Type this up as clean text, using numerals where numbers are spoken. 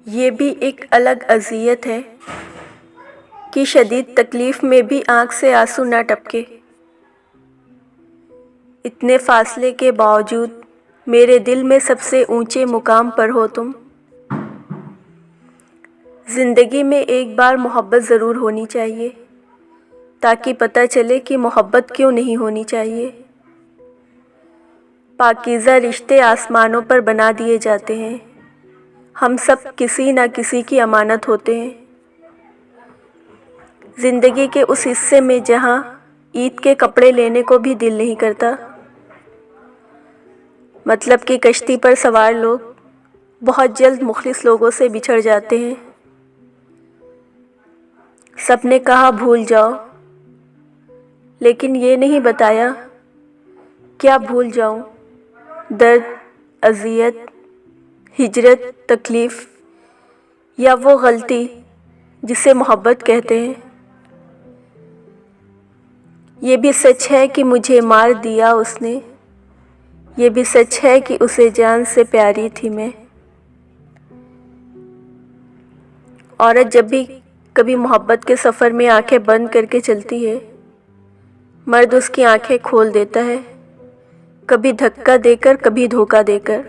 یہ بھی ایک الگ اذیت ہے کہ شدید تکلیف میں بھی آنکھ سے آنسو نہ ٹپکے۔ اتنے فاصلے کے باوجود میرے دل میں سب سے اونچے مقام پر ہو تم۔ زندگی میں ایک بار محبت ضرور ہونی چاہیے تاکہ پتہ چلے کہ محبت کیوں نہیں ہونی چاہیے۔ پاکیزہ رشتے آسمانوں پر بنا دیے جاتے ہیں، ہم سب کسی نہ کسی کی امانت ہوتے ہیں۔ زندگی کے اس حصے میں جہاں عید کے کپڑے لینے کو بھی دل نہیں کرتا، مطلب کہ کشتی پر سوار لوگ بہت جلد مخلص لوگوں سے بچھڑ جاتے ہیں۔ سب نے کہا بھول جاؤ، لیکن یہ نہیں بتایا کیا بھول جاؤں۔ درد، اذیت، ہجرت، تکلیف یا وہ غلطی جسے محبت کہتے ہیں۔ یہ بھی سچ ہے کہ مجھے مار دیا اس نے، یہ بھی سچ ہے کہ اسے جان سے پیاری تھی میں۔ عورت جب بھی کبھی محبت کے سفر میں آنکھیں بند کر کے چلتی ہے، مرد اس کی آنکھیں کھول دیتا ہے، کبھی دھکا دے کر، کبھی دھوکہ دے کر۔